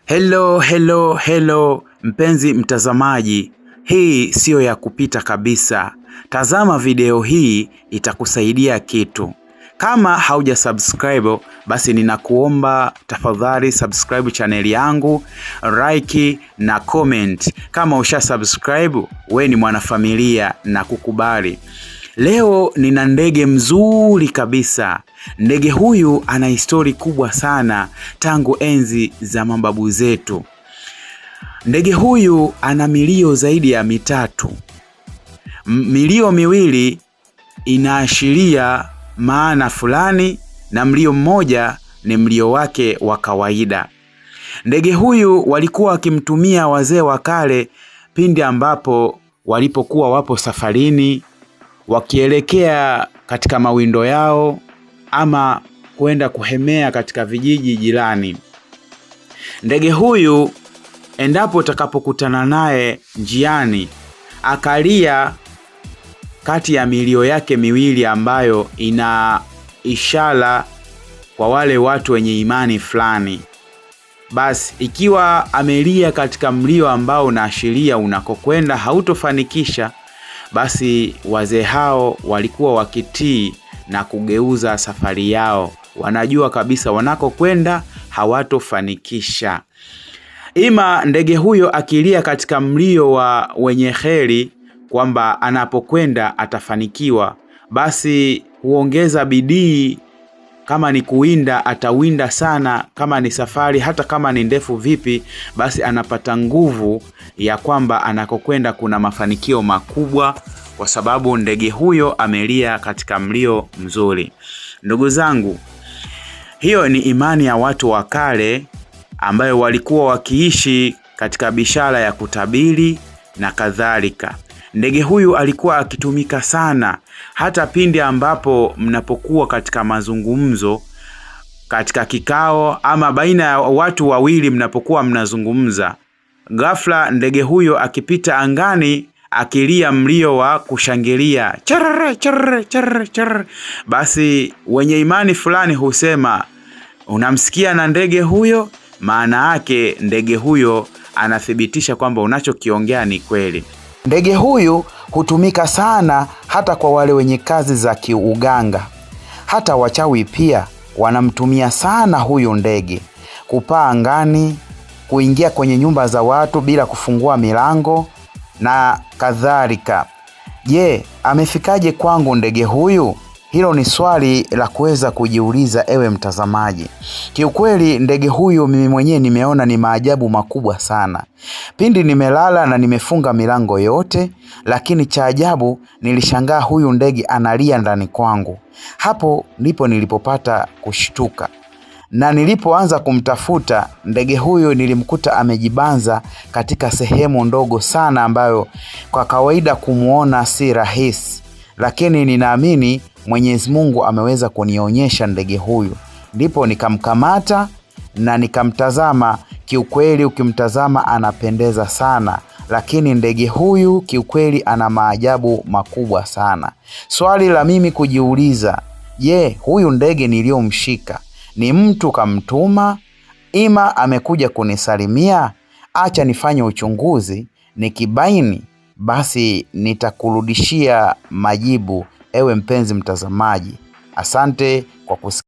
Hello mpenzi mtazamaji, hii sio ya kupita kabisa. Tazama video hii, itakusaidia kitu. Kama hauja subscribe, basi ninakuomba tafadhali subscribe channel yangu, like na comment. Kama usha subscribe, we ni mwanafamilia na kukubali. Leo nina ndege mzuri kabisa. Ndege huyu ana histori kubwa sana tangu enzi za mababu zetu. Ndege huyu ana milio zaidi ya 3. Milio miwili inaashiria maana fulani na mlio mmoja ni mlio wake wa kawaida. Ndege huyu walikuwa wakimtumia wazee wa kale pindi ambapo walipokuwa wapo safarini, wakielekea katika mawindo yao ama kwenda kuhemea katika vijiji jirani. Ndege huyu endapo utakapokutana naye njiani, akalia kati ya milio yake miwili ambayo ina ishara kwa wale watu wenye imani fulani. Basi ikiwa amelia katika mlio ambao unaashiria unakokwenda hautofanikisha, basi wazee hao walikuwa wakitii na kugeuza safari yao. Wanajua kabisa wanakokwenda hawatofanikisha. Ima ndege huyo akilia katika mlio wa wenye heri kwamba anapokwenda atafanikiwa, basi huongeza bidii. Kama ni kuwinda atawinda sana, kama ni safari hata kama ni ndefu vipi, basi anapata nguvu ya kwamba anakokwenda kuna mafanikio makubwa, kwa sababu ndege huyo amelia katika mlio mzuri. Ndugu zangu, hiyo ni imani ya watu wa kale ambayo walikuwa wakiishi katika bishara ya kutabiri na kadhalika. Ndege huyu alikuwa akitumika sana hata pindi ambapo mnapokuwa katika mazungumzo, katika kikao ama baina ya watu wawili mnapokuwa mnazungumza. Ghafla ndege huyo akipita angani akilia mlio wa kushangilia, charara charara charara charara, basi wenye imani fulani husema unamsikia na ndege huyo, maana yake ndege huyo anathibitisha kwamba unachokiongea ni kweli. Ndege huyu hutumika sana hata kwa wale wenye kazi za kiuganga. Hata wachawi pia wanamtumia sana huyu ndege kupaa angani, kuingia kwenye nyumba za watu bila kufungua milango na kadhalika. Je, amefikaje kwangu ndege huyu? Hilo ni swali la kuweza kujiuliza, ewe mtazamaji. Kiukweli ndege huyu mimi mwenyewe nimeona ni maajabu makubwa sana. Pindi nimelala na nimefunga milango yote, lakini cha ajabu nilishangaa huyu ndege analia ndani kwangu. Hapo ndipo nilipopata kushtuka. Na nilipoanza kumtafuta ndege huyu nilimkuta amejibanza katika sehemu ndogo sana ambayo kwa kawaida kumuona si rahisi. Lakini ninaamini Mwenyezi Mungu ameweza kunionyesha ndege huyu. Ndipo nikamkamata na nikamtazama. Kiukweli ukimtazama anapendeza sana, lakini ndege huyu kiukweli ana maajabu makubwa sana. Swali la mimi kujiuliza, je, huyu ndege niliyomshika ni mtu kamtuma ima amekuja kunisalimia? Acha nifanye uchunguzi, nikibaini basi nitakurudishia majibu, ewe mpenzi mtazamaji. Asante kwa kusikia.